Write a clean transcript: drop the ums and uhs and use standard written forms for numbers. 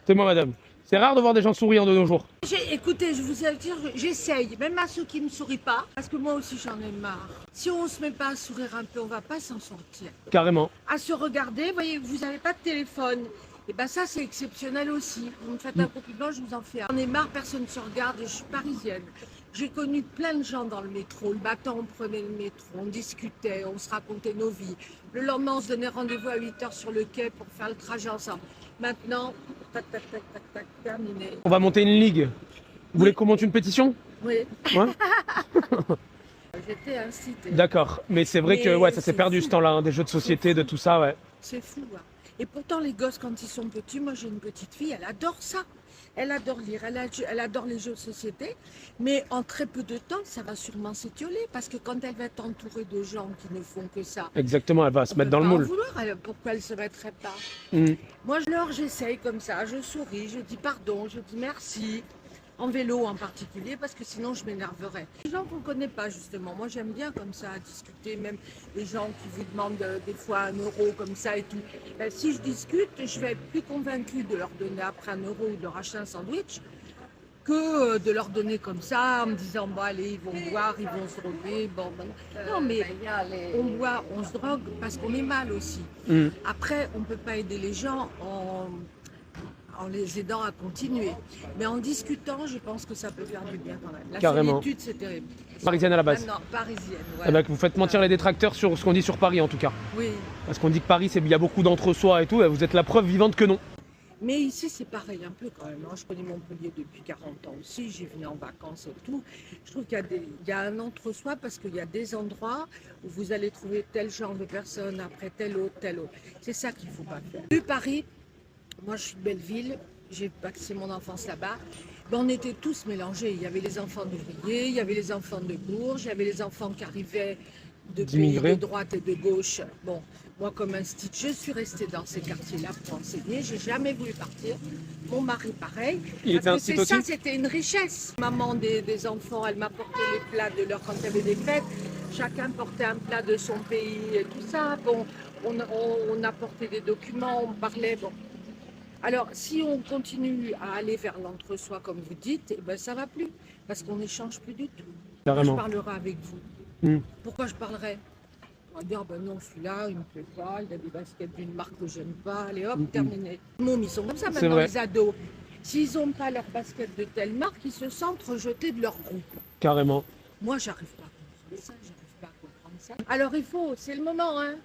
C'est moi, madame. C'est rare de voir des gens souriants de nos jours. Écoutez, je vous assure, j'essaye, même à ceux qui ne sourient pas, parce que moi aussi j'en ai marre. Si on ne se met pas à sourire un peu, on va pas s'en sortir. Carrément. À se regarder, voyez, vous n'avez pas de téléphone. Et ben ça, c'est exceptionnel aussi. Vous me faites un compliment, je vous en fais un. J'en ai marre, personne ne se regarde, et je suis parisienne. J'ai connu plein de gens dans le métro. Le matin, on prenait le métro, on discutait, on se racontait nos vies. Le lendemain, on se donnait rendez-vous à 8h sur le quai pour faire le trajet ensemble. Maintenant, tac, tac, tac, tac, tac, terminé. On va monter une ligue. Vous voulez qu'on monte une pétition? Oui. Ouais. J'étais incitée. D'accord. Mais c'est vrai que ouais, ça s'est perdu ce temps-là, hein, des jeux de société, de tout ça, ouais. C'est fou. Hein. Et pourtant, les gosses, quand ils sont petits, moi j'ai une petite fille, elle adore ça. Elle adore lire, elle adore les jeux de société. Mais en très peu de temps, ça va sûrement s'étioler. Parce que quand elle va être entourée de gens qui ne font que ça, Exactement, elle va se mettre dans le moule. Pourquoi elle ne se mettrait pas? Mm. Moi, j'essaye comme ça, je souris, je dis pardon, je dis merci. En vélo en particulier, parce que sinon je m'énerverais. Les gens qu'on ne connaît pas justement, moi j'aime bien comme ça discuter, même les gens qui vous demandent des fois 1 euro comme ça et tout. Ben, si je discute, je vais être plus convaincue de leur donner après 1 euro ou de leur acheter un sandwich que de leur donner comme ça en me disant bon allez ils vont boire, ils vont se droguer. Bon, ben, non mais on boit, on se drogue parce qu'on est mal aussi. Mm. Après on ne peut pas aider les gens en les aidant à continuer. Mais en discutant, je pense que ça peut faire du bien quand même. La Carrément. solitude, c'est terrible. Parisienne à la base. Non, parisienne, Eh ouais. ben, vous faites mentir les détracteurs sur ce qu'on dit sur Paris en tout cas. Oui. Parce qu'on dit que Paris, il y a beaucoup d'entre-soi et tout, et vous êtes la preuve vivante que non. Mais ici, c'est pareil un peu quand même. Moi, je connais Montpellier depuis 40 ans aussi. J'y venais en vacances et tout. Je trouve qu'il y a un entre-soi parce qu'il y a des endroits où vous allez trouver tel genre de personnes, après tel autre, tel autre. C'est ça qu'il ne faut pas faire. Vu Paris, moi, je suis de Belleville. J'ai passé mon enfance là-bas. Ben, on était tous mélangés. Il y avait les enfants d'ouvriers, il y avait les enfants de Bourges, il y avait les enfants qui arrivaient de pays de droite et de gauche. Bon, moi, comme institut, je suis restée dans ces quartiers-là pour enseigner. J'ai jamais voulu partir. Mon mari, pareil. Il était institut aussi. Ça, c'était une richesse. Maman des enfants, elle m'apportait les plats de leur quand il y avait des fêtes. Chacun portait un plat de son pays et tout ça. Bon, on apportait des documents, on parlait. Bon. Alors, si on continue à aller vers l'entre-soi, comme vous dites, eh ben, ça ne va plus, parce qu'on n'échange plus du tout. Carrément. Je parlerai avec vous. Mm. Pourquoi je parlerai? On va dire, ben non, celui-là, il ne me plaît pas, il a des baskets d'une marque que j'aime pas, allez hop, terminé. Mômes, ils sont comme ça maintenant, les ados. S'ils n'ont pas leur basket de telle marque, ils se sentent rejetés de leur groupe. Carrément. Moi, j'arrive pas à comprendre ça, j'arrive pas à comprendre ça. Alors, c'est le moment, hein.